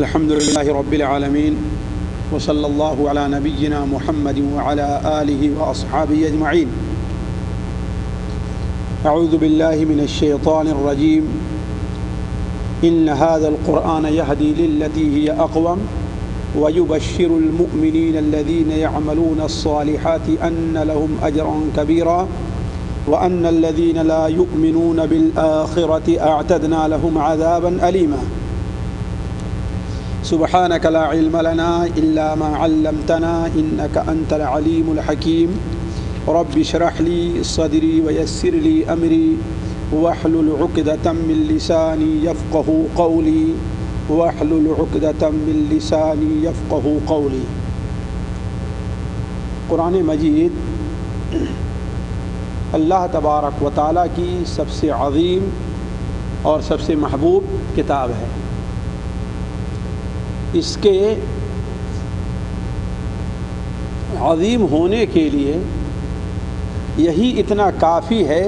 الحمد للہ رب العالمین وصلی اللہ علی نبینا محمد وعلی آلہ واصحابہ اجمعین۔ اعوذ باللہ من الشیطان الرجیم۔ ان هذا القرآن يهدي للتي هي أقوم ويبشر المؤمنين الذين يعملون الصالحات أن لهم أجرا كبيرا وأن الذين لا يؤمنون بالآخرة أعتدنا لهم عذابا أليما۔ سبحانك لا علم لنا إلا ما علمتنا إنك أنت العليم الحكيم۔ رب اشرح لي صدري ويسر لي أمري واحلل عقدة من لساني يفقهوا قولي واحلل عقدة من لساني يفقهوا قولي۔ قرآن مجید اللہ تبارک و تعالیٰ کی سب سے عظیم اور سب سے محبوب کتاب ہے۔ اس کے عظیم ہونے کے لیے یہی اتنا کافی ہے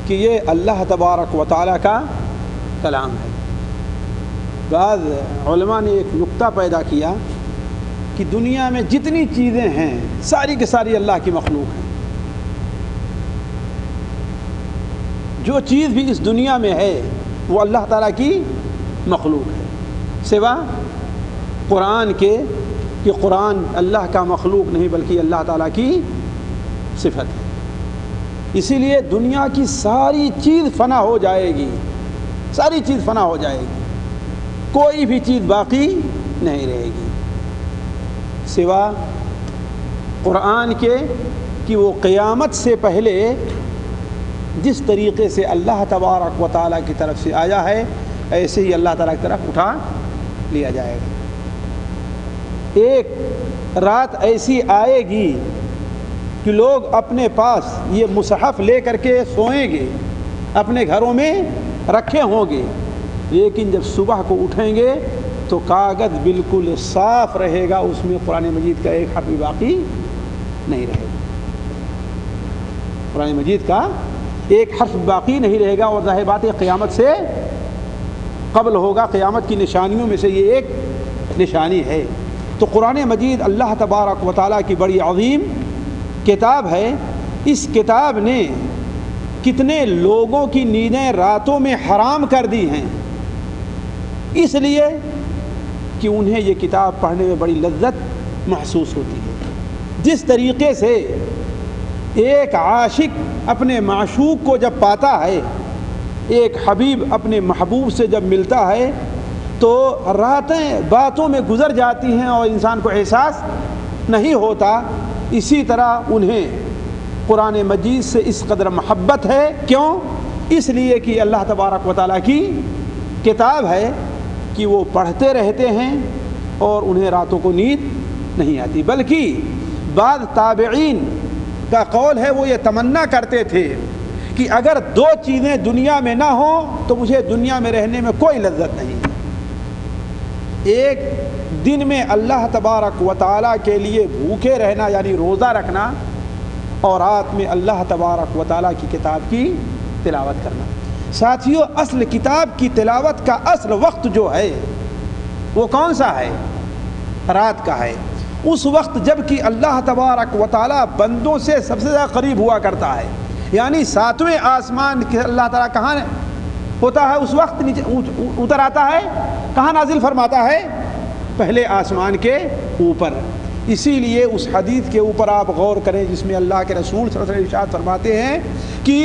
کہ یہ اللہ تبارک و تعالیٰ کا کلام ہے۔ بعض علماء نے ایک نقطہ پیدا کیا کہ دنیا میں جتنی چیزیں ہیں ساری کی ساری اللہ کی مخلوق ہیں۔ جو چیز بھی اس دنیا میں ہے وہ اللہ تعالیٰ کی مخلوق ہے، سوا قرآن کے کہ قرآن اللہ کا مخلوق نہیں بلکہ اللہ تعالیٰ کی صفت ہے۔ اسی لیے دنیا کی ساری چیز فنا ہو جائے گی، ساری چیز فنا ہو جائے گی، کوئی بھی چیز باقی نہیں رہے گی سوا قرآن کے کہ وہ قیامت سے پہلے جس طریقے سے اللہ تبارک و تعالیٰ کی طرف سے آیا ہے ایسے ہی اللہ تعالیٰ کی طرف اٹھا لیا جائے گا۔ ایک رات ایسی آئے گی کہ لوگ اپنے پاس یہ مصحف لے کر کے سوئیں گے، اپنے گھروں میں رکھے ہوں گے، لیکن جب صبح کو اٹھیں گے تو کاغذ بالکل صاف رہے گا، اس میں قرآن مجید کا ایک حرف بھی باقی نہیں رہے گا۔ قرآن مجید کا ایک حرف باقی نہیں رہے گا، اور ظاہر بات ہے قیامت سے قبل ہوگا۔ قیامت کی نشانیوں میں سے یہ ایک نشانی ہے۔ تو قرآن مجید اللہ تبارک و تعالیٰ کی بڑی عظیم کتاب ہے۔ اس کتاب نے کتنے لوگوں کی نیندیں راتوں میں حرام کر دی ہیں، اس لیے کہ انہیں یہ کتاب پڑھنے میں بڑی لذت محسوس ہوتی ہے۔ جس طریقے سے ایک عاشق اپنے معشوق کو جب پاتا ہے، ایک حبیب اپنے محبوب سے جب ملتا ہے تو راتیں باتوں میں گزر جاتی ہیں اور انسان کو احساس نہیں ہوتا، اسی طرح انہیں قرآن مجید سے اس قدر محبت ہے۔ کیوں؟ اس لیے کہ اللہ تبارک و تعالیٰ کی کتاب ہے کہ وہ پڑھتے رہتے ہیں اور انہیں راتوں کو نیند نہیں آتی، بلکہ بعض تابعین کا قول ہے وہ یہ تمنا کرتے تھے کہ اگر دو چیزیں دنیا میں نہ ہوں تو مجھے دنیا میں رہنے میں کوئی لذت نہیں۔ ایک دن میں اللہ تبارک و تعالیٰ کے لیے بھوکے رہنا یعنی روزہ رکھنا، اور رات میں اللہ تبارک و تعالیٰ کی کتاب کی تلاوت کرنا۔ ساتھیو، اصل کتاب کی تلاوت کا اصل وقت جو ہے وہ کون سا ہے؟ رات کا ہے۔ اس وقت جب کہ اللہ تبارک و تعالیٰ بندوں سے سب سے زیادہ قریب ہوا کرتا ہے، یعنی ساتویں آسمان کے اللہ تعالیٰ کہاں ہوتا ہے اس وقت؟ نیچے اتر آتا ہے، کہاں نازل فرماتا ہے؟ پہلے آسمان کے اوپر۔ اسی لیے اس حدیث کے اوپر آپ غور کریں جس میں اللہ کے رسول صلی اللہ علیہ وسلم ارشاد فرماتے ہیں کہ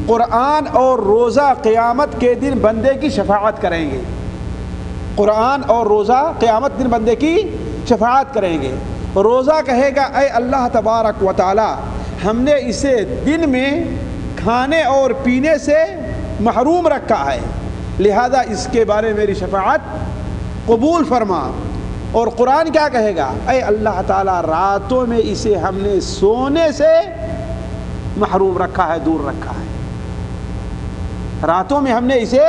قرآن اور روزہ قیامت کے دن بندے کی شفاعت کریں گے۔ قرآن اور روزہ قیامت دن بندے کی شفاعت کریں گے۔ روزہ کہے گا اے اللہ تبارک و تعالی، ہم نے اسے دن میں کھانے اور پینے سے محروم رکھا ہے، لہذا اس کے بارے میں میری شفاعت قبول فرما۔ اور قرآن کیا کہے گا؟ اے اللہ تعالیٰ، راتوں میں اسے ہم نے سونے سے محروم رکھا ہے، دور رکھا ہے۔ راتوں میں ہم نے اسے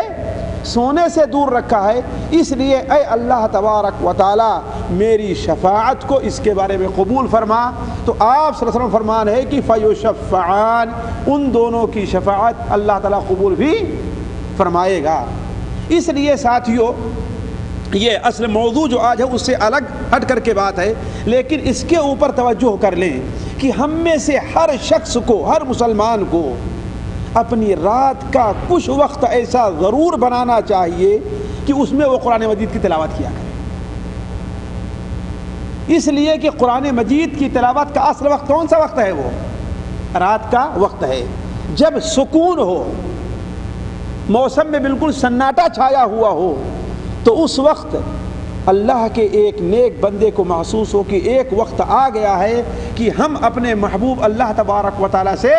سونے سے دور رکھا ہے، اس لیے اے اللہ تبارک و تعالیٰ میری شفاعت کو اس کے بارے میں قبول فرما۔ تو آپ صلی اللہ علیہ وسلم فرمان ہے کہ فیشفعان، ان دونوں کی شفاعت اللہ تعالیٰ قبول بھی فرمائے گا۔ اس لیے ساتھیوں یہ اصل موضوع جو آج ہے اس سے الگ ہٹ کر کے بات ہے، لیکن اس کے اوپر توجہ کر لیں کہ ہم میں سے ہر شخص کو، ہر مسلمان کو اپنی رات کا کچھ وقت ایسا ضرور بنانا چاہیے کہ اس میں وہ قرآن مجید کی تلاوت کیا کرے، اس لیے کہ قرآن مجید کی تلاوت کا اصل وقت کون سا وقت ہے؟ وہ رات کا وقت ہے، جب سکون ہو، موسم میں بالکل سناٹا چھایا ہوا ہو، تو اس وقت اللہ کے ایک نیک بندے کو محسوس ہو کہ ایک وقت آ گیا ہے کہ ہم اپنے محبوب اللہ تبارک و تعالیٰ سے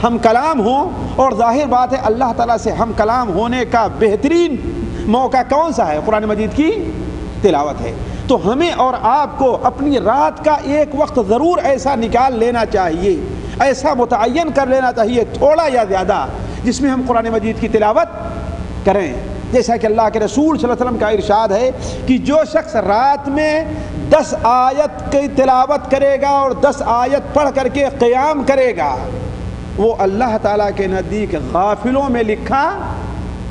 ہم کلام ہوں، اور ظاہر بات ہے اللہ تعالیٰ سے ہم کلام ہونے کا بہترین موقع کون سا ہے؟ قرآن مجید کی تلاوت ہے۔ تو ہمیں اور آپ کو اپنی رات کا ایک وقت ضرور ایسا نکال لینا چاہیے، ایسا متعین کر لینا چاہیے، تھوڑا یا زیادہ، جس میں ہم قرآن مجید کی تلاوت کریں، جیسا کہ اللہ کے رسول صلی اللہ علیہ وسلم کا ارشاد ہے کہ جو شخص رات میں 10 آیت کی تلاوت کرے گا اور 10 آیت پڑھ کر کے قیام کرے گا، وہ اللہ تعالیٰ کے نزدیک غافلوں میں لکھا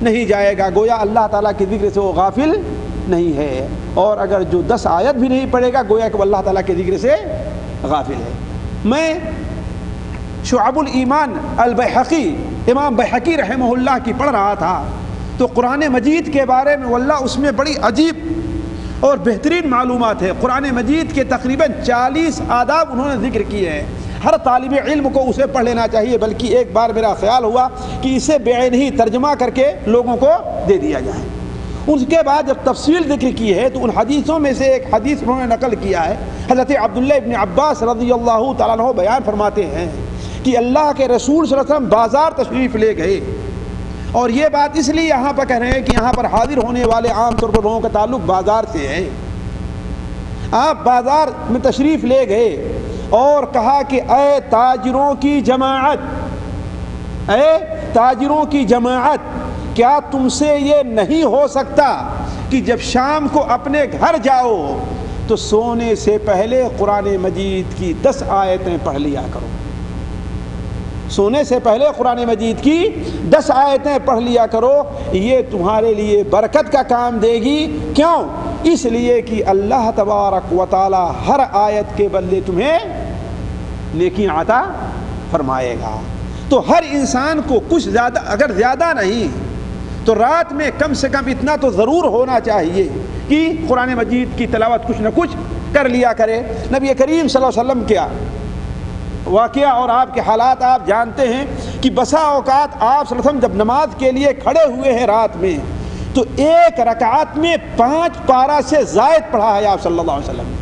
نہیں جائے گا، گویا اللہ تعالیٰ کے ذکر سے وہ غافل نہیں ہے، اور اگر جو 10 آیت بھی نہیں پڑھے گا گویا کہ وہ اللہ تعالیٰ کے ذکر سے غافل ہے۔ میں شعب الایمان البیہقی، امام بیہقی رحمہ اللہ کی پڑھ رہا تھا، تو قرآن مجید کے بارے میں واللہ اس میں بڑی عجیب اور بہترین معلومات ہے۔ قرآن مجید کے تقریباً 40 آداب انہوں نے ذکر کیے ہیں، ہر طالب علم کو اسے پڑھ لینا چاہیے، بلکہ ایک بار میرا خیال ہوا کہ اسے بعینی ترجمہ کر کے لوگوں کو دے دیا جائے۔ اس کے بعد جب تفصیل ذکر کی ہے تو ان حدیثوں میں سے ایک حدیث انہوں نے نقل کیا ہے، حضرت عبداللہ ابن عباس رضی اللہ تعالیٰ عنہ بیان فرماتے ہیں کہ اللہ کے رسول صلی اللہ علیہ وسلم بازار تشریف لے گئے، اور یہ بات اس لیے یہاں پر کہہ رہے ہیں کہ یہاں پر حاضر ہونے والے عام طور پر لوگوں کا تعلق بازار سے ہے۔ آپ بازار میں تشریف لے گئے اور کہا کہ اے تاجروں کی جماعت، اے تاجروں کی جماعت، کیا تم سے یہ نہیں ہو سکتا کہ جب شام کو اپنے گھر جاؤ تو سونے سے پہلے قرآن مجید کی 10 آیتیں پڑھ لیا کرو، سونے سے پہلے قرآن مجید کی 10 آیتیں پڑھ لیا کرو، یہ تمہارے لیے برکت کا کام دے گی۔ کیوں؟ اس لیے کہ اللہ تبارک و تعالی ہر آیت کے بدلے تمہیں نیکیاں عطا فرمائے گا۔ تو ہر انسان کو کچھ زیادہ، اگر زیادہ نہیں تو رات میں کم سے کم اتنا تو ضرور ہونا چاہیے کہ قرآن مجید کی تلاوت کچھ نہ کچھ کر لیا کرے۔ نبی کریم صلی اللہ علیہ وسلم کیا واقعہ اور آپ کے حالات آپ جانتے ہیں کہ بسا اوقات آپ صلی اللہ علیہ وسلم جب نماز کے لیے کھڑے ہوئے ہیں رات میں، تو ایک رکعت میں 5 پارہ سے زائد پڑھا ہے آپ صلی اللہ علیہ وسلم۔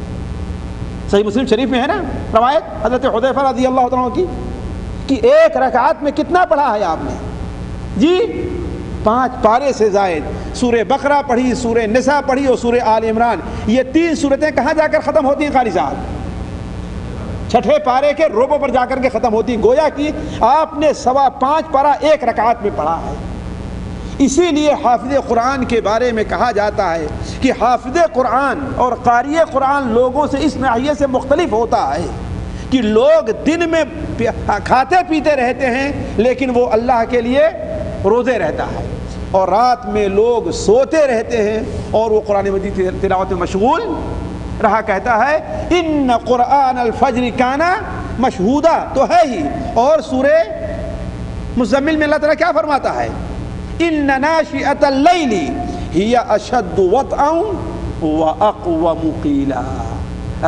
صحیح مسلم شریف میں ہے نا روایت حضرت حذیفہ رضی اللہ عنہ کی کہ ایک رکعت میں کتنا پڑھا ہے آپ نے؟ جی 5 پارے سے زائد۔ سورہ بقرہ پڑھی، سورہ نساء پڑھی اور سورہ آل عمران، یہ 3 سورتیں کہاں جا کر ختم ہوتی ہیں قاری صاحب؟ 6 پارے کے ربع پر جا کر کے ختم ہوتی ہیں، گویا کہ آپ نے 5.25 پارہ ایک رکعت میں پڑھا ہے۔ اسی لیے حافظ قرآن کے بارے میں کہا جاتا ہے کہ حافظ قرآن اور قاری قرآن لوگوں سے اس ناحیے سے مختلف ہوتا ہے کہ لوگ دن میں کھاتے پیتے رہتے ہیں لیکن وہ اللہ کے لیے روزے رہتا ہے، اور رات میں لوگ سوتے رہتے ہیں اور وہ قرآن مجید کی تلاوت میں مشغول رہا کہتا ہے ان قرآن الفجر کان مشہودا، تو ہے ہی۔ اور سورہ مزمل میں اللہ تعالیٰ کیا فرماتا ہے؟ ان ناشئۃ اللیل ہی اشد وطئا واقوم قیلا،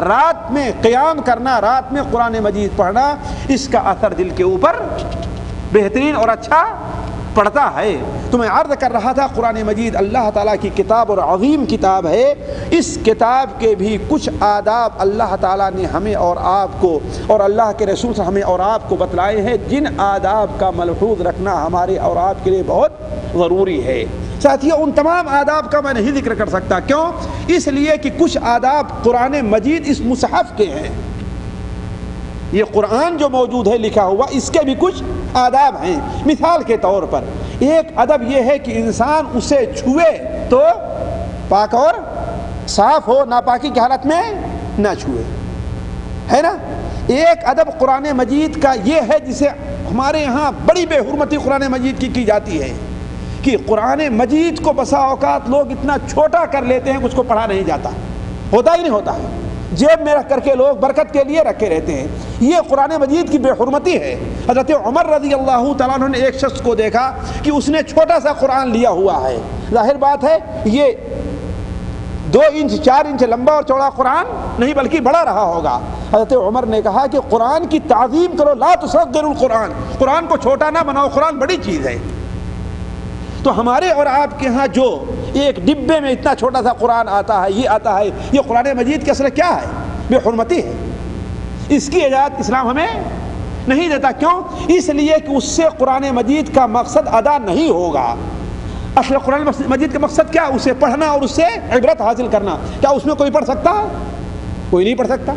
رات میں قیام کرنا، رات میں قرآن مجید پڑھنا، اس کا اثر دل کے اوپر بہترین اور اچھا پڑھتا ہے۔ تو میں عرض کر رہا تھا قرآن مجید اللہ تعالیٰ کی کتاب اور عظیم کتاب ہے، اس کتاب کے بھی کچھ آداب اللہ تعالیٰ نے ہمیں اور آپ کو اور اللہ کے رسول سے ہمیں اور آپ کو بتلائے ہیں، جن آداب کا ملحوظ رکھنا ہمارے اور آپ کے لیے بہت ضروری ہے۔ ساتھیو ان تمام آداب کا میں نہیں ذکر کر سکتا، کیوں؟ اس لیے کہ کچھ آداب قرآن مجید اس مصحف کے ہیں، یہ قرآن جو موجود ہے لکھا ہوا اس کے بھی کچھ آداب ہیں۔ مثال کے طور پر ایک ادب یہ ہے کہ انسان اسے چھوئے تو پاک اور صاف ہو، ناپاکی کی حالت میں نہ چھوئے، ہے نا۔ ایک ادب قرآن مجید کا یہ ہے جسے ہمارے ہاں بڑی بے حرمتی قرآن مجید کی جاتی ہے کہ قرآن مجید کو بسا اوقات لوگ اتنا چھوٹا کر لیتے ہیں کہ اس کو پڑھا نہیں جاتا، ہوتا ہی نہیں ہوتا ہے، جیب میں رکھ کر کے لوگ برکت کے لیے رکھے رہتے ہیں۔ یہ قرآن مجید کی بے حرمتی ہے۔ حضرت عمر رضی اللہ تعالیٰ عنہ نے ایک شخص کو دیکھا کہ اس نے چھوٹا سا قرآن لیا ہوا ہے، ظاہر بات ہے یہ 2 انچ 4 انچ لمبا اور چوڑا قرآن نہیں بلکہ بڑا رہا ہوگا۔ حضرت عمر نے کہا کہ قرآن کی تعظیم کرو، لا تصغروا القرآن، قرآن کو چھوٹا نہ بناؤ، قرآن بڑی چیز ہے۔ تو ہمارے اور آپ کے ہاں جو ایک ڈبے میں اتنا چھوٹا سا قرآن آتا ہے، یہ آتا ہے، یہ قرآن مجید کی اصل کیا ہے؟ بے حرمتی ہے۔ اس کی اجازت اسلام ہمیں نہیں دیتا۔ کیوں؟ اس لیے کہ اس سے قرآن مجید کا مقصد ادا نہیں ہوگا۔ اصل قرآن مجید کا مقصد کیا؟ اسے پڑھنا اور اس سے عبرت حاصل کرنا۔ کیا اس میں کوئی پڑھ سکتا ہے؟ کوئی نہیں پڑھ سکتا۔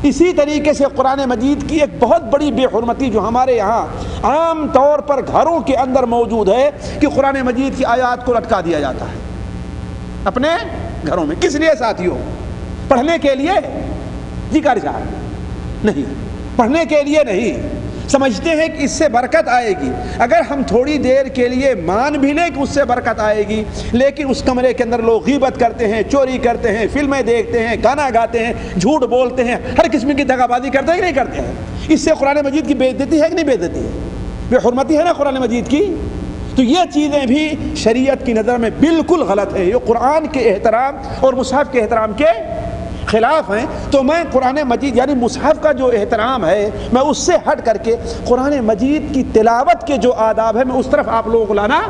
اسی طریقے سے قرآن مجید کی ایک بہت بڑی بے حرمتی جو ہمارے یہاں عام طور پر گھروں کے اندر موجود ہے کہ قرآن مجید کی آیات کو لٹکا دیا جاتا ہے اپنے گھروں میں۔ کس لیے ساتھیوں؟ پڑھنے کے لیے؟ جی قاری صاحب، نہیں، پڑھنے کے لیے نہیں۔ سمجھتے ہیں کہ اس سے برکت آئے گی۔ اگر ہم تھوڑی دیر کے لیے مان بھی لیں کہ اس سے برکت آئے گی، لیکن اس کمرے کے اندر لوگ غیبت کرتے ہیں، چوری کرتے ہیں، فلمیں دیکھتے ہیں، گانا گاتے ہیں، جھوٹ بولتے ہیں، ہر قسم کی دغا بازی کرتے ہیں کہ نہیں کرتے ہیں؟ اس سے قرآن مجید کی بے عزتی ہے کہ نہیں بے عزتی ہے؟ بے حرمتی ہے نا قرآن مجید کی۔ تو یہ چیزیں بھی شریعت کی نظر میں بالکل غلط ہے، یہ قرآن کے احترام اور مصحف کے احترام کے خلاف ہیں۔ تو میں قرآن مجید یعنی مصحف کا جو احترام ہے، میں اس سے ہٹ کر کے قرآن مجید کی تلاوت کے جو آداب ہیں، میں اس طرف آپ لوگوں کو لانا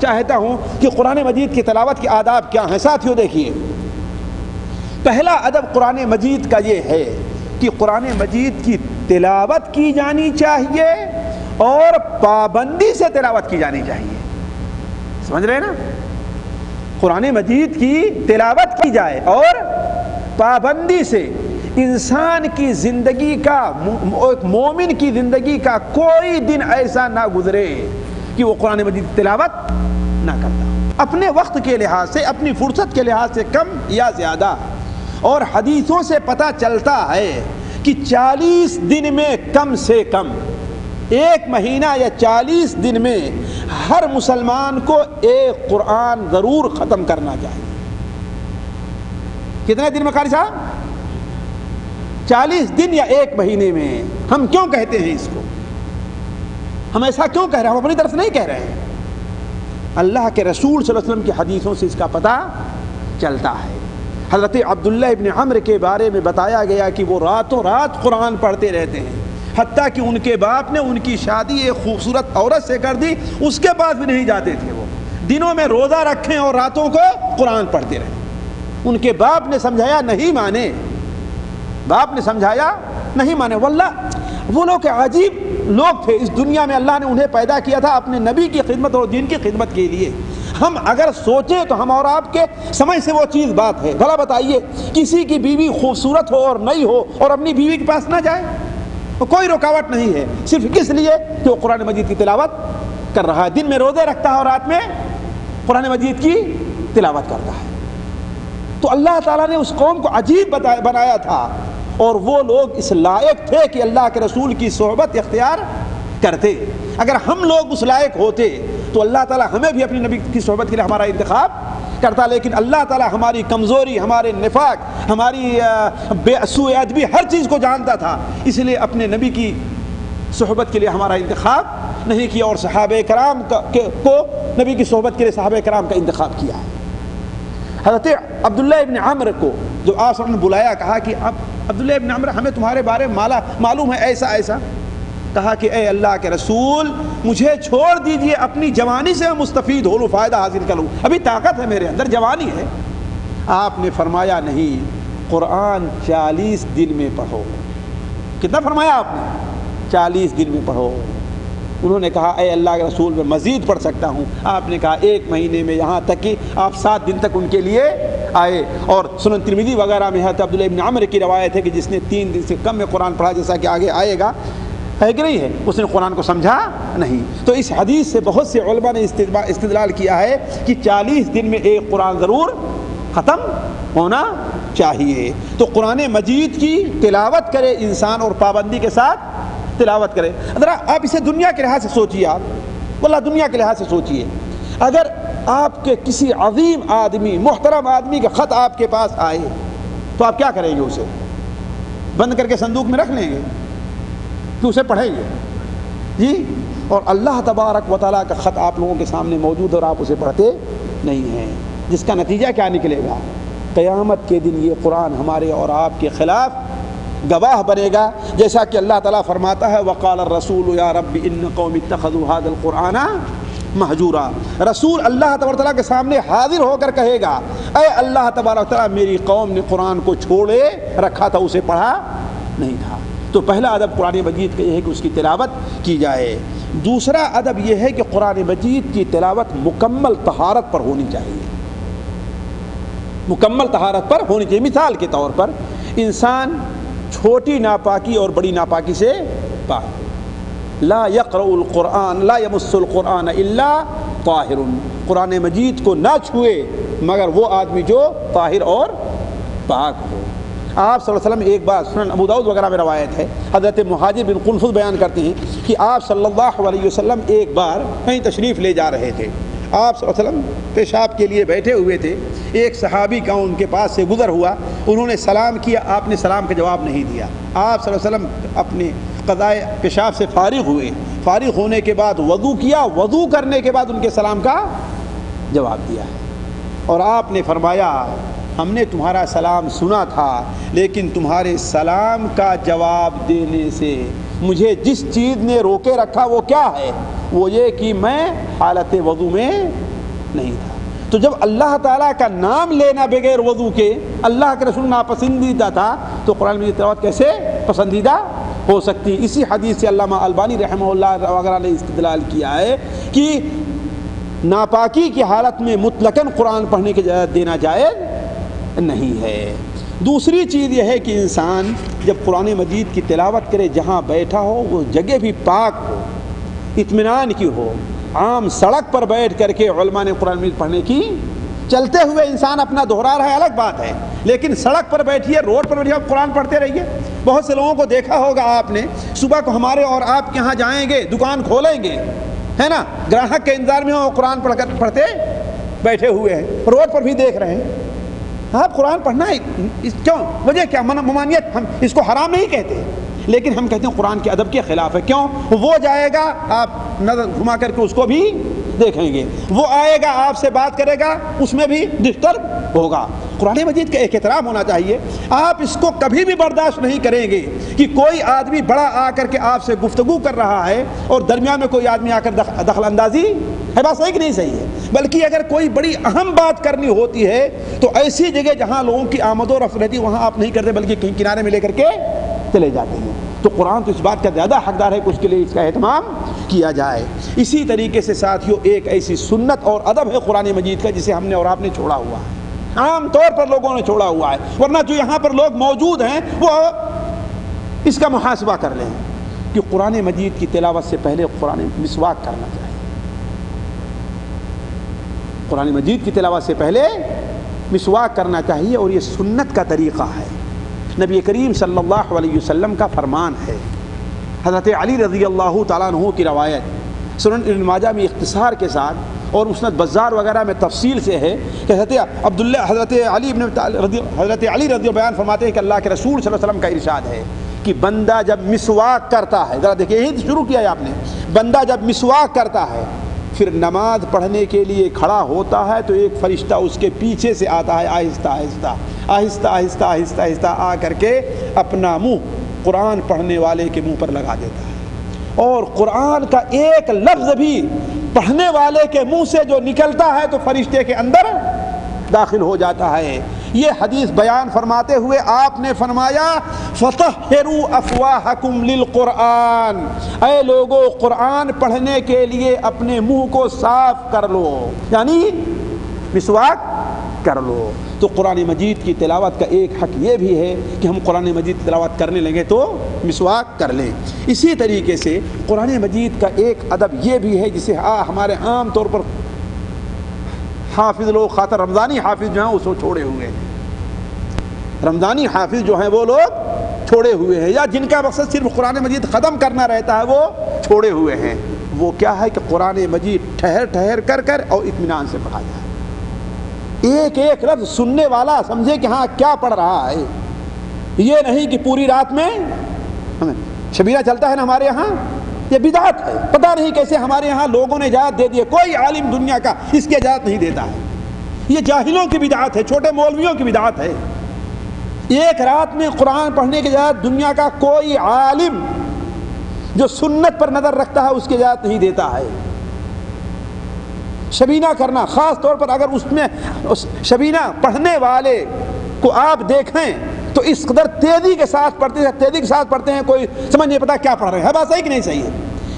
چاہتا ہوں کہ قرآن مجید کی تلاوت کے آداب کیا ہیں۔ ساتھیوں دیکھیے، پہلا ادب قرآن مجید کا یہ ہے کہ قرآن مجید کی تلاوت کی جانی چاہیے اور پابندی سے تلاوت کی جانی چاہیے۔ سمجھ رہے ہیں نا؟ قرآن مجید کی تلاوت کی جائے اور پابندی سے۔ انسان کی زندگی کا، ایک مومن کی زندگی کا کوئی دن ایسا نہ گزرے کہ وہ قرآن مجید کی تلاوت نہ کرتا ہو، اپنے وقت کے لحاظ سے، اپنی فرصت کے لحاظ سے کم یا زیادہ۔ اور حدیثوں سے پتہ چلتا ہے کہ 40 دن میں کم سے کم، 1 مہینہ یا 40 دن میں ہر مسلمان کو ایک قرآن ضرور ختم کرنا چاہیے۔ کتنے دن میں قاری صاحب؟ 40 دن یا 1 مہینے میں۔ ہم کیوں کہتے ہیں اس کو؟ ہم ایسا کیوں کہہ رہے ہیں؟ ہم اپنی طرف نہیں کہہ رہے ہیں، اللہ کے رسول صلی اللہ علیہ وسلم کی حدیثوں سے اس کا پتہ چلتا ہے۔ حضرت عبداللہ ابن عمر کے بارے میں بتایا گیا کہ وہ راتوں رات قرآن پڑھتے رہتے ہیں، حتیٰ کہ ان کے باپ نے ان کی شادی ایک خوبصورت عورت سے کر دی، اس کے بعد بھی نہیں جاتے تھے وہ، دنوں میں روزہ رکھیں اور راتوں کو قرآن پڑھتے رہیں۔ ان کے باپ نے سمجھایا نہیں مانے، باپ نے سمجھایا نہیں مانے۔ واللہ وہ لوگ عجیب لوگ تھے، اس دنیا میں اللہ نے انہیں پیدا کیا تھا اپنے نبی کی خدمت اور دین کی خدمت کے لیے۔ ہم اگر سوچیں تو ہم اور آپ کے سمجھ سے وہ چیز بات ہے۔ بھلا بتائیے، کسی کی بیوی خوبصورت ہو اور نہیں ہو اور اپنی بیوی کے پاس نہ جائے، کوئی رکاوٹ نہیں ہے، صرف کس لیے کہ وہ قرآن مجید کی تلاوت کر رہا ہے، دن میں روزے رکھتا ہے اور رات میں قرآن مجید کی تلاوت کرتا ہے۔ تو اللہ تعالیٰ نے اس قوم کو عجیب بنایا تھا، اور وہ لوگ اس لائق تھے کہ اللہ کے رسول کی صحبت اختیار کرتے۔ اگر ہم لوگ اس لائق ہوتے تو اللہ تعالیٰ ہمیں بھی اپنی نبی کی صحبت کے لیے ہمارا انتخاب کرتا، لیکن اللہ تعالیٰ ہماری کمزوری، ہمارے نفاق، ہماری بے سوء ادبی، ہر چیز کو جانتا تھا، اس لیے اپنے نبی کی صحبت کے لیے ہمارا انتخاب نہیں کیا، اور صحابہ کرام کو نبی کی صحبت کے لیے صحابہ کرام کا انتخاب کیا۔ حضرت عبداللہ ابن عمر کو جو آپ نے بلایا، کہا کہ اب عبداللہ ابن عمر ہمیں تمہارے بارے میں معلوم ہے ایسا ایسا۔ کہا کہ اے اللہ کے رسول، مجھے چھوڑ دیجئے، اپنی جوانی سے میں مستفید ہو لوں، فائدہ حاصل کر لوں، ابھی طاقت ہے میرے اندر، جوانی ہے۔ آپ نے فرمایا نہیں، قرآن 40 دن میں پڑھو۔ کتنا فرمایا آپ نے؟ 40 دن میں پڑھو۔ انہوں نے کہا اے اللہ کے رسول، میں مزید پڑھ سکتا ہوں۔ آپ نے کہا 1 مہینے میں، یہاں تک کہ آپ 7 دن تک ان کے لیے آئے۔ اور سنن ترمذی وغیرہ میں ہے تو عبداللہ ابن عمر کی روایت ہے کہ جس نے 3 دن سے کم میں قرآن پڑھا، جیسا کہ آگے آئے گا، ہے کہ نہیں ہے، اس نے قرآن کو سمجھا نہیں۔ تو اس حدیث سے بہت سے علماء نے استدلال کیا ہے کہ 40 دن میں ایک قرآن ضرور ختم ہونا چاہیے۔ تو قرآن مجید کی تلاوت کرے انسان، اور پابندی کے ساتھ تلاوت کرے۔ ذرا آپ اسے دنیا کے لحاظ سے سوچیے، آپ واللہ دنیا کے لحاظ سے سوچیے۔ اگر آپ کے کسی عظیم آدمی محترم آدمی کا خط آپ کے پاس آئے تو آپ کیا کریں گے؟ اسے بند کر کے صندوق میں رکھ لیں گے کہ اسے پڑھیں گے؟ جی. اور اللہ تبارک و تعالیٰ کا خط آپ لوگوں کے سامنے موجود اور آپ اسے پڑھتے نہیں ہیں، جس کا نتیجہ کیا نکلے گا؟ قیامت کے دن یہ قرآن ہمارے اور آپ کے خلاف گواہ بنے گا، جیسا کہ اللہ تعالیٰ فرماتا ہے وقال الرسول یا رب ان قوم اتخذوا هذا القرآن مہجورا. رسول اللہ تبارک تعالیٰ کے سامنے حاضر ہو کر کہے گا اے اللہ تبارک تعالیٰ میری قوم نے قرآن کو چھوڑے رکھا تھا، اسے پڑھا نہیں تھا. تو پہلا ادب قرآن مجید کا یہ ہے کہ اس کی تلاوت کی جائے. دوسرا ادب یہ ہے کہ قرآن مجید کی تلاوت مکمل طہارت پر ہونی چاہیے، مکمل طہارت پر ہونی چاہیے. مثال کے طور پر انسان چھوٹی ناپاکی اور بڑی ناپاکی سے پاک، لا یقرأ القرآن لا یمس القرآن الا طاہر، قرآن مجید کو نہ چھوئے مگر وہ آدمی جو طاہر اور پاک ہو. آپ صلی اللہ علیہ وسلم ایک بار سنن ابو داؤد وغیرہ میں روایت ہے، حضرت مہاجر بن قنفذ بیان کرتے ہیں کہ آپ صلی اللہ علیہ وسلم ایک بار کہیں تشریف لے جا رہے تھے. آپ صلی اللہ علیہ وسلم پیشاب کے لیے بیٹھے ہوئے تھے، ایک صحابی کا ان کے پاس سے گزر ہوا، انہوں نے سلام کیا، آپ نے سلام کا جواب نہیں دیا. آپ صلی اللہ علیہ وسلم اپنے قضائے پیشاب سے فارغ ہوئے، فارغ ہونے کے بعد وضو کیا، وضو کرنے کے بعد ان کے سلام کا جواب دیا ہے. اور آپ نے فرمایا ہم نے تمہارا سلام سنا تھا لیکن تمہارے سلام کا جواب دینے سے مجھے جس چیز نے روکے رکھا وہ کیا ہے؟ وہ یہ کہ میں حالت وضو میں نہیں تھا. تو جب اللہ تعالیٰ کا نام لینا بغیر وضو کے اللہ کے رسول ناپسندیدہ تھا تو قرآن مجید تلاوت کیسے پسندیدہ ہو سکتی؟ اسی حدیث سے علامہ البانی رحمہ اللہ وغیرہ نے استدلال کیا ہے کہ ناپاکی کی حالت میں مطلقاً قرآن پڑھنے کی اجازت دینا جائز نہیں ہے. دوسری چیز یہ ہے کہ انسان جب قرآن مجید کی تلاوت کرے جہاں بیٹھا ہو وہ جگہ بھی پاک ہو، اطمینان کی ہو. عام سڑک پر بیٹھ کر کے علماء نے قرآن مجید پڑھنے کی، چلتے ہوئے انسان اپنا دہرا رہا ہے الگ بات ہے، لیکن سڑک پر بیٹھیے، روڈ پر بیٹھیے، آپ قرآن پڑھتے رہیے. بہت سے لوگوں کو دیکھا ہوگا آپ نے، صبح کو ہمارے اور آپ کے یہاں جائیں گے، دکان کھولیں گے، ہے نا، گراہک کے انتظار میں وہ قرآن پڑھتے بیٹھے ہوئے ہیں، روڈ پر بھی دیکھ رہے ہیں. آپ قرآن پڑھنا ہے کیوں؟ وجہ کیا؟ ممانعت. ہم اس کو حرام نہیں کہتے لیکن ہم کہتے ہیں قرآن کے ادب کے خلاف ہے. کیوں؟ وہ جائے گا آپ نظر گھما کر کے اس کو بھی دیکھیں گے، وہ آئے گا آپ سے بات کرے گا اس میں بھی ڈسٹرب ہوگا. قرآن مجید کا ایک احترام ہونا چاہیے. آپ اس کو کبھی بھی برداشت نہیں کریں گے کہ کوئی آدمی بڑا آ کر کے آپ سے گفتگو کر رہا ہے اور درمیان میں کوئی آدمی آ کر دخل اندازی ہے. بات صحیح کہ نہیں صحیح ہے؟ بلکہ اگر کوئی بڑی اہم بات کرنی ہوتی ہے تو ایسی جگہ جہاں لوگوں کی آمد و رفت رہتی ہے وہاں آپ نہیں کرتے بلکہ کہیں کنارے میں لے کر کے چلے جاتے ہیں. تو قرآن تو اس بات کا زیادہ حقدار ہے کہ اس کے لیے اس کا اہتمام کیا جائے. اسی طریقے سے ساتھیوں ایک ایسی سنت اور ادب ہے قرآن مجید کا جسے ہم نے اور آپ نے چھوڑا ہوا ہے، عام طور پر لوگوں نے چھوڑا ہوا ہے، ورنہ جو یہاں پر لوگ موجود ہیں وہ اس کا محاسبہ کر لیں کہ قرآن مجید کی تلاوت سے پہلے قرآن مسواک کرنا چاہیے. قرآن مجید کی تلاوت سے پہلے مسواک کرنا چاہیے اور یہ سنت کا طریقہ ہے. نبی کریم صلی اللہ علیہ وسلم کا فرمان ہے. حضرت علی رضی اللہ تعالیٰ عنہ کی روایت سنن ابن ماجہ میں اختصار کے ساتھ اور مسند بزار وغیرہ میں تفصیل سے ہے کہ حضرت علی رضی بیان فرماتے ہیں کہ اللہ کے رسول صلی اللہ علیہ وسلم کا ارشاد ہے کہ بندہ جب مسواک کرتا ہے، ذرا دیکھیں یہی شروع کیا ہے آپ نے، بندہ جب مسواک کرتا ہے پھر نماز پڑھنے کے لیے کھڑا ہوتا ہے تو ایک فرشتہ اس کے پیچھے سے آتا ہے، آہستہ آہستہ آہستہ آہستہ آہستہ آہستہ آ کر کے اپنا منہ قرآن پڑھنے والے کے منہ پر لگا دیتا ہے، اور قرآن کا ایک لفظ بھی پڑھنے والے کے منہ سے جو نکلتا ہے تو فرشتے کے اندر داخل ہو جاتا ہے. یہ حدیث بیان فرماتے ہوئے آپ نے فرمایا فَطَهِّرُوا أَفْوَاهَكُمْ لِلْقُرْآنِ، اے لوگو قرآن پڑھنے کے لیے اپنے منہ کو صاف کر لو، یعنی مسواک کر لو. تو قرآن مجید کی تلاوت کا ایک حق یہ بھی ہے کہ ہم قرآن مجید کی تلاوت کرنے لگے تو مسواک کر لیں. اسی طریقے سے قرآن مجید کا ایک ادب یہ بھی ہے جسے ہمارے عام طور پر حافظ لوگ خاطر رمضانی حافظ جو ہیں اس کو چھوڑے ہوئے ہیں، رمضانی حافظ جو ہیں وہ لوگ چھوڑے ہوئے ہیں، یا جن کا مقصد صرف قرآن مجید ختم کرنا رہتا ہے وہ چھوڑے ہوئے ہیں. وہ کیا ہے کہ قرآن مجید ٹھہر ٹھہر کر کر اور اطمینان سے پڑھا جائے، ایک ایک لفظ سننے والا سمجھے کہ ہاں کیا پڑھ رہا ہے، یہ نہیں کہ پوری رات میں شبیرہ چلتا ہے نا ہمارے یہاں، یہ بدعت ہے، پتہ نہیں کیسے ہمارے یہاں لوگوں نے اجازت دے دی ہے، کوئی عالم دنیا کا اس کی اجازت نہیں دیتا ہے، یہ جاہلوں کی بدعت ہے، چھوٹے مولویوں کی بدعت ہے۔ ایک رات میں قرآن پڑھنے کی اجازت دنیا کا کوئی عالم جو سنت پر نظر رکھتا ہے اس کی اجازت نہیں دیتا ہے۔ شبینہ کرنا، خاص طور پر اگر اس میں شبینہ پڑھنے والے کو آپ دیکھیں تو اس قدر تیزی کے ساتھ پڑھتے ہیں کوئی سمجھ نہیں پتا کیا پڑھ رہے ہیں، بات صحیح کہ نہیں صحیح ہے؟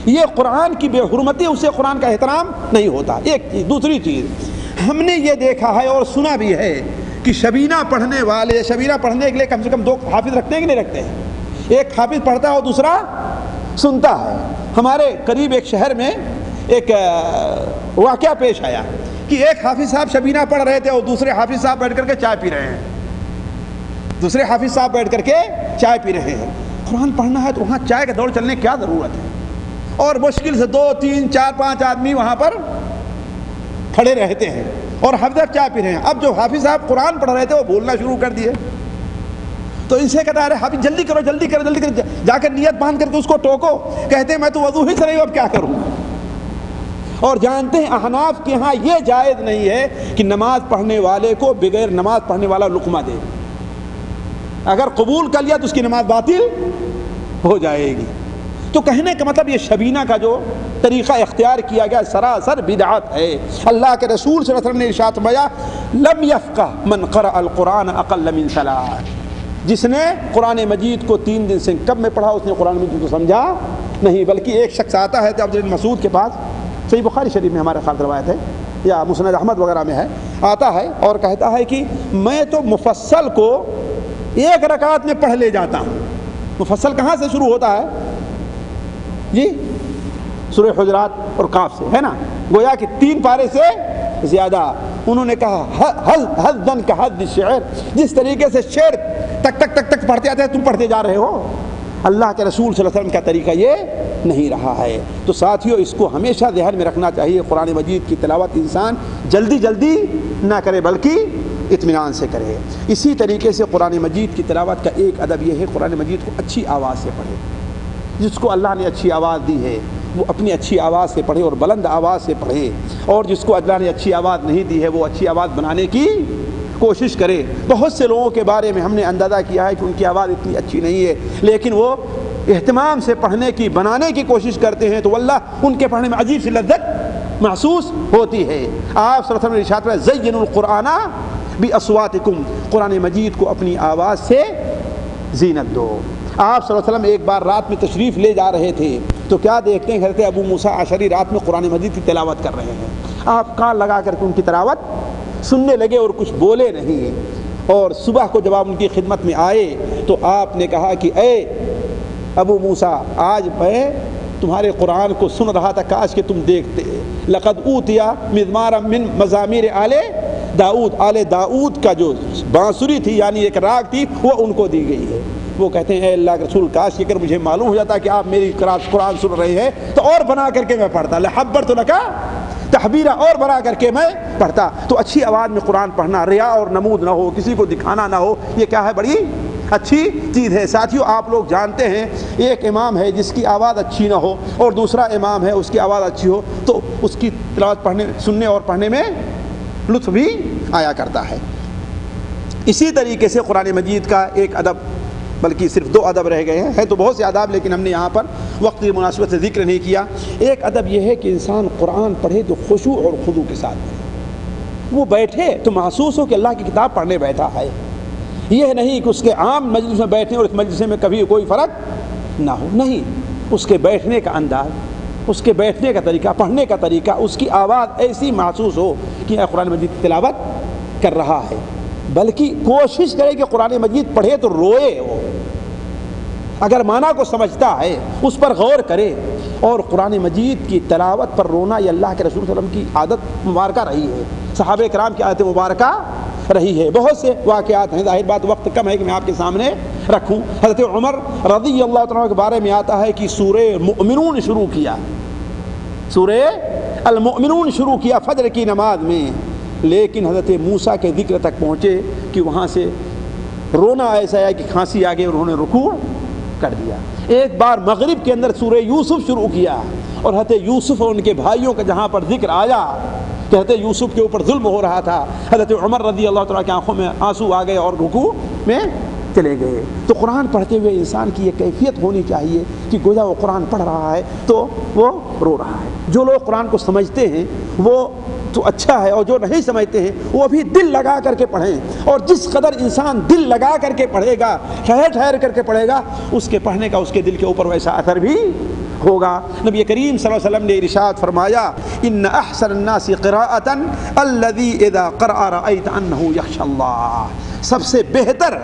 یہ قرآن کی بے حرمتی، اسے قرآن کا احترام نہیں ہوتا، ایک چیز۔ دوسری چیز ہم نے یہ دیکھا ہے اور سنا بھی ہے کہ شبینہ پڑھنے والے، شبینہ پڑھنے کے لیے کم سے کم 2 حافظ رکھتے ہیں کہ نہیں رکھتے ہیں؟ ایک حافظ پڑھتا ہے اور دوسرا سنتا ہے۔ ہمارے قریب ایک شہر میں ایک واقعہ پیش آیا کہ ایک حافظ صاحب شبینہ پڑھ رہے تھے اور دوسرے حافظ صاحب بیٹھ کر کے چائے پی رہے ہیں، دوسرے حافظ صاحب بیٹھ کر کے چائے پی رہے ہیں۔ قرآن پڑھنا ہے تو وہاں چائے کا دور چلنے کی کیا ضرورت ہے؟ اور مشکل سے 2 3 4 5 آدمی وہاں پر کھڑے رہتے ہیں اور حافظ صاحب چائے پی رہے ہیں۔ اب جو حافظ صاحب قرآن پڑھ رہے تھے وہ بولنا شروع کر دیے، تو ان سے کہتا ہے حافظ جلدی کرو جلدی کرو جلدی کرو، جا کر نیت باندھ کر کے اس کو ٹوکو، کہتے ہیں میں تو وضو ہی سے نہیں ہوں، اب کیا کروں؟ اور جانتے ہیں احناف کے ہاں یہ جائز نہیں ہے کہ نماز پڑھنے والے کو بغیر نماز پڑھنے والا لقمہ دے، اگر قبول کر لیا تو اس کی نماز باطل ہو جائے گی۔ تو کہنے کا مطلب یہ شبینہ کا جو طریقہ اختیار کیا گیا سراسر بدعت ہے۔ اللہ کے رسول صلی اللہ علیہ وسلم نے ارشاد فرمایا لم یفقہ من قرأ القرآن اقل من 3، جس نے قرآن مجید کو 3 دن سے کم میں پڑھا اس نے قرآن مجید کو سمجھا نہیں۔ بلکہ ایک شخص آتا ہے عبد بن مسعود کے پاس، صحیح بخاری شریف میں ہمارے خیال روایت ہے یا مسند احمد وغیرہ میں ہے، آتا ہے اور کہتا ہے کہ میں تو مفصل کو 1 رکعت میں پڑھ لے جاتا ہوں۔ مفصل کہاں سے شروع ہوتا ہے جی؟ سورہ حجرات اور کاف سے، ہے نا، گویا کہ 3 پارے سے زیادہ۔ انہوں نے کہا حدن کا حد شعر، جس طریقے سے شعر تک تک تک تک پڑھتے آتے ہیں تم پڑھتے جا رہے ہو، اللہ کے رسول صلی اللہ علیہ وسلم کا طریقہ یہ نہیں رہا ہے۔ تو ساتھیوں اس کو ہمیشہ ذہن میں رکھنا چاہیے، قرآن مجید کی تلاوت انسان جلدی جلدی نہ کرے بلکہ اطمینان سے کرے۔ اسی طریقے سے قرآن مجید کی تلاوت کا ایک ادب یہ ہے قرآن مجید کو اچھی آواز سے پڑھے۔ جس کو اللہ نے اچھی آواز دی ہے وہ اپنی اچھی آواز سے پڑھے اور بلند آواز سے پڑھے، اور جس کو اللہ نے اچھی آواز نہیں دی ہے وہ اچھی آواز بنانے کی کوشش کرے۔ بہت سے لوگوں کے بارے میں ہم نے اندازہ کیا ہے کہ ان کی آواز اتنی اچھی نہیں ہے، لیکن وہ اہتمام سے پڑھنے کی بنانے کی کوشش کرتے ہیں تو واللہ ان کے پڑھنے میں عجیب سی لذت محسوس ہوتی ہے۔ آپ صلی اللہ علیہ وسلم نے ارشاد فرمایا زینوا القرآن باصواتکم، قرآن مجید کو اپنی آواز سے زینت دو۔ آپ صلی اللہ علیہ وسلم ایک بار رات میں تشریف لے جا رہے تھے تو کیا دیکھتے ہیں حضرت ابو موسیٰ اشعری رات میں قرآن مجید کی تلاوت کر رہے ہیں۔ آپ کان لگا کر کے ان کی تلاوت سننے لگے اور کچھ بولے نہیں، اور صبح کو جب آپ ان کی خدمت میں آئے تو آپ نے کہا کہ اے ابو موسیٰ، آج میں تمہارے قرآن کو سن رہا تھا، کاش کہ تم دیکھتے، لقد اوتیا مزمارا من مزامیر آل داؤد، آل داؤد کا جو بانسری تھی یعنی ایک راگ تھی وہ ان کو دی گئی ہے۔ وہ کہتے ہیں اے اللہ کے رسول کاش کہ اگر مجھے معلوم ہو جاتا کہ آپ میری قرآن سن رہے ہیں تو اور بنا کر کے میں پڑھتا، لحبرت لک تحبیرا، اور بنا کر کے میں پڑھتا۔ تو اچھی آواز میں قرآن پڑھنا، ریا اور نمود نہ ہو، کسی کو دکھانا نہ ہو، یہ کیا ہے؟ بڑی اچھی چیز ہے۔ ساتھیوں آپ لوگ جانتے ہیں ایک امام ہے جس کی آواز اچھی نہ ہو اور دوسرا امام ہے اس کی آواز اچھی ہو تو اس کی تلاوت پڑھنے، سننے اور پڑھنے میں لطف بھی آیا کرتا ہے۔ اسی طریقے سے قرآن مجید کا ایک ادب، بلکہ صرف 2 ادب رہ گئے ہیں تو بہت سے آداب لیکن ہم نے یہاں پر وقت کی مناسبت سے ذکر نہیں کیا۔ ایک ادب یہ ہے کہ انسان قرآن پڑھے تو خشوع اور خضوع کے ساتھ پڑھے، وہ بیٹھے تو محسوس ہو کہ اللہ کی کتاب پڑھنے بیٹھا ہے، یہ نہیں کہ اس کے عام مجلس میں بیٹھے اور اس مجلس میں کبھی کوئی فرق نہ ہو، نہیں، اس کے بیٹھنے کا انداز، اس کے بیٹھنے کا طریقہ، پڑھنے کا طریقہ، اس کی آواز ایسی محسوس ہو کہ قرآن مجید کی تلاوت کر رہا ہے، بلکہ کوشش کرے کہ قرآن مجید پڑھے تو روئے ہو، اگر معنی کو سمجھتا ہے اس پر غور کرے۔ اور قرآن مجید کی تلاوت پر رونا یہ اللہ کے رسول صلی اللہ علیہ وسلم کی عادت مبارکہ رہی ہے، صحابہ کرام کی عادت مبارکہ رہی ہے۔ بہت سے واقعات ہیں، ظاہر بات وقت کم ہے کہ میں آپ کے سامنے رکھوں۔ حضرت عمر رضی اللہ عنہ کے بارے میں آتا ہے کہ سورہ مؤمنون شروع کیا، سورہ المؤمنون شروع کیا فجر کی نماز میں، لیکن حضرت موسیٰ کے ذکر تک پہنچے کہ وہاں سے رونا ایسا ہے کہ کھانسی آ گئی اور انہوں نے رکوع کر دیا۔ ایک بار مغرب کے اندر سورہ یوسف شروع کیا اور حضرت یوسف اور ان کے بھائیوں کا جہاں پر ذکر آیا کہ حضرت یوسف کے اوپر ظلم ہو رہا تھا، حضرت عمر رضی اللہ تعالیٰ کی آنکھوں میں آنسو آ گئے اور رکوع میں چلے گئے۔ تو قرآن پڑھتے ہوئے انسان کی یہ کیفیت ہونی چاہیے کہ گویا وہ قرآن پڑھ رہا ہے تو وہ رو رہا ہے۔ جو لوگ قرآن کو سمجھتے ہیں وہ تو اچھا ہے، اور جو نہیں سمجھتے ہیں وہ بھی دل لگا کر کے پڑھیں، اور جس قدر انسان دل لگا کر کے پڑھے گا، ٹھہر کر کے پڑھے گا، اس کے پڑھنے کا اس کے دل کے اوپر ویسا اثر بھی ہوگا۔ نبی کریم صلی اللہ علیہ وسلم نے ارشاد فرمایا ان احسن الناس قراءۃ الذی اذا قرأ رأیت انہ یخشی اللہ، سب سے بہتر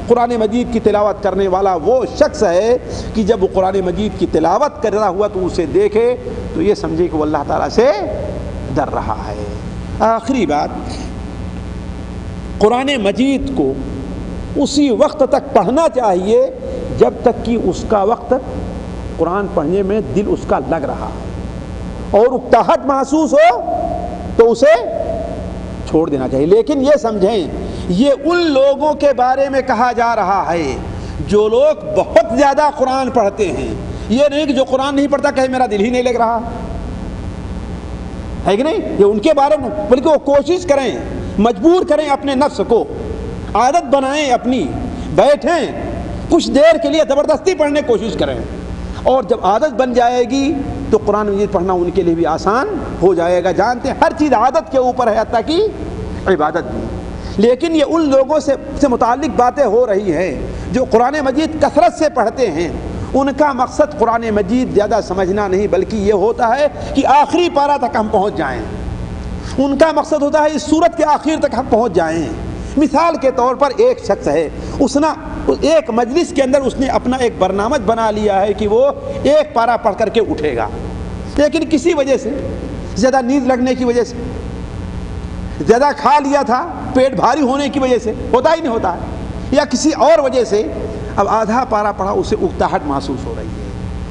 قرآن مجید کی تلاوت کرنے والا وہ شخص ہے کہ جب وہ قرآن مجید کی تلاوت کر رہا ہوا تو اسے دیکھے تو یہ سمجھے کہ وہ اللہ تعالیٰ سے ڈر رہا ہے۔ آخری بات، قرآن مجید کو اسی وقت تک پڑھنا چاہیے جب تک کہ اس کا وقت قرآن پڑھنے میں دل اس کا لگ رہا اور اکتاہٹ محسوس ہو تو اسے چھوڑ دینا چاہیے۔ لیکن یہ سمجھیں یہ ان لوگوں کے بارے میں کہا جا رہا ہے جو لوگ بہت زیادہ قرآن پڑھتے ہیں، یہ نہیں کہ جو قرآن نہیں پڑھتا کہے میرا دل ہی نہیں لگ رہا ہے کہ نہیں، یہ ان کے بارے میں، بلکہ وہ کوشش کریں، مجبور کریں اپنے نفس کو، عادت بنائیں اپنی، بیٹھیں کچھ دیر کے لیے زبردستی پڑھنے کی کوشش کریں، اور جب عادت بن جائے گی تو قرآن مجید پڑھنا ان کے لیے بھی آسان ہو جائے گا۔ جانتے ہیں ہر چیز عادت کے اوپر ہے، حتیٰ کہ عبادت بھی۔ لیکن یہ ان لوگوں سے متعلق باتیں ہو رہی ہیں جو قرآن مجید کثرت سے پڑھتے ہیں، ان کا مقصد قرآن مجید زیادہ سمجھنا نہیں بلکہ یہ ہوتا ہے کہ آخری پارہ تک ہم پہنچ جائیں، ان کا مقصد ہوتا ہے اس سورت کے آخر تک ہم پہنچ جائیں۔ مثال کے طور پر ایک شخص ہے، اس نے ایک مجلس کے اندر اس نے اپنا ایک برنامج بنا لیا ہے کہ وہ ایک پارہ پڑھ کر کے اٹھے گا، لیکن کسی وجہ سے، زیادہ نیند لگنے کی وجہ سے، زیادہ کھا لیا تھا، پیٹ بھاری ہونے کی وجہ سے، ہوتا ہی نہیں ہوتا ہے، یا کسی اور وجہ سے اب آدھا پارہ پڑھا اسے اکتاہٹ محسوس ہو رہی ہے،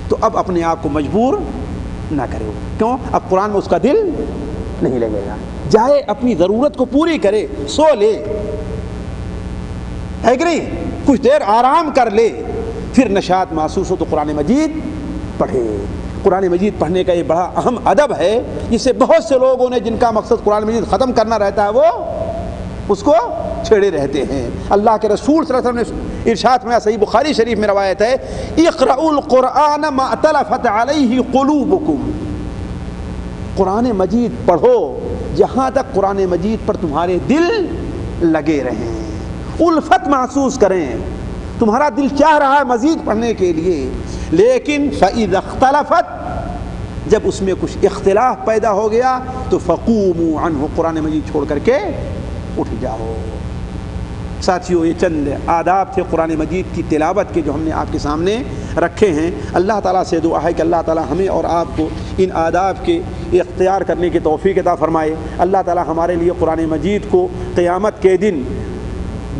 تو اب اپنے آپ کو مجبور نہ کرے۔ کیوں؟ اب قرآن میں اس کا دل نہیں لگے گا، جائے اپنی ضرورت کو پوری کرے، سو لے، ہے کہ نہیں، کچھ دیر آرام کر لے، پھر نشاط محسوس ہو تو قرآن مجید پڑھے۔ قرآن مجید پڑھنے کا یہ بڑا اہم ادب ہے، جس سے بہت سے لوگوں نے جن کا مقصد قرآن مجید ختم کرنا رہتا ہے وہ اس کو چھیڑے رہتے ہیں۔ اللہ کے رسول صلی اللہ علیہ وسلم نے ارشاد میں، صحیح بخاری شریف میں روایت ہے، اقرؤوا القرآن ما اتلفت علیہ قلوبکم، قرآن مجید پڑھو جہاں تک قرآن مجید پر تمہارے دل لگے رہیں، الفت محسوس کریں، تمہارا دل چاہ رہا ہے مزید پڑھنے کے لیے، لیکن فَإِذَا اخْتَلَفَتْ، جب اس میں کچھ اختلاف پیدا ہو گیا تو فَقُومُوا عَنْهُ، قرآن مجید چھوڑ کر کے اٹھ جاؤ۔ ساتھیو، یہ چند آداب تھے قرآن مجید کی تلاوت کے جو ہم نے آپ کے سامنے رکھے ہیں۔ اللہ تعالیٰ سے دعا ہے کہ اللہ تعالیٰ ہمیں اور آپ کو ان آداب کے اختیار کرنے کی توفیق عطا فرمائے۔ اللہ تعالیٰ ہمارے لیے قرآن مجید کو قیامت کے دن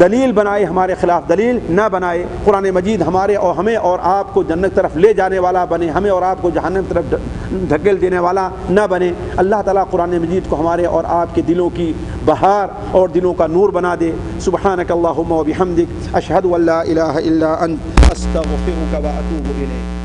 دلیل بنائے، ہمارے خلاف دلیل نہ بنائے۔ قرآن مجید ہمیں اور آپ کو جنت طرف لے جانے والا بنے، ہمیں اور آپ کو جہنم طرف دھکیل دینے والا نہ بنے۔ اللہ تعالیٰ قرآن مجید کو ہمارے اور آپ کے دلوں کی بہار اور دلوں کا نور بنا دے۔ سبحانک اللہم و بحمدک، اشہد ان لا الہ الا انت، استغفرک و اتوب الیک۔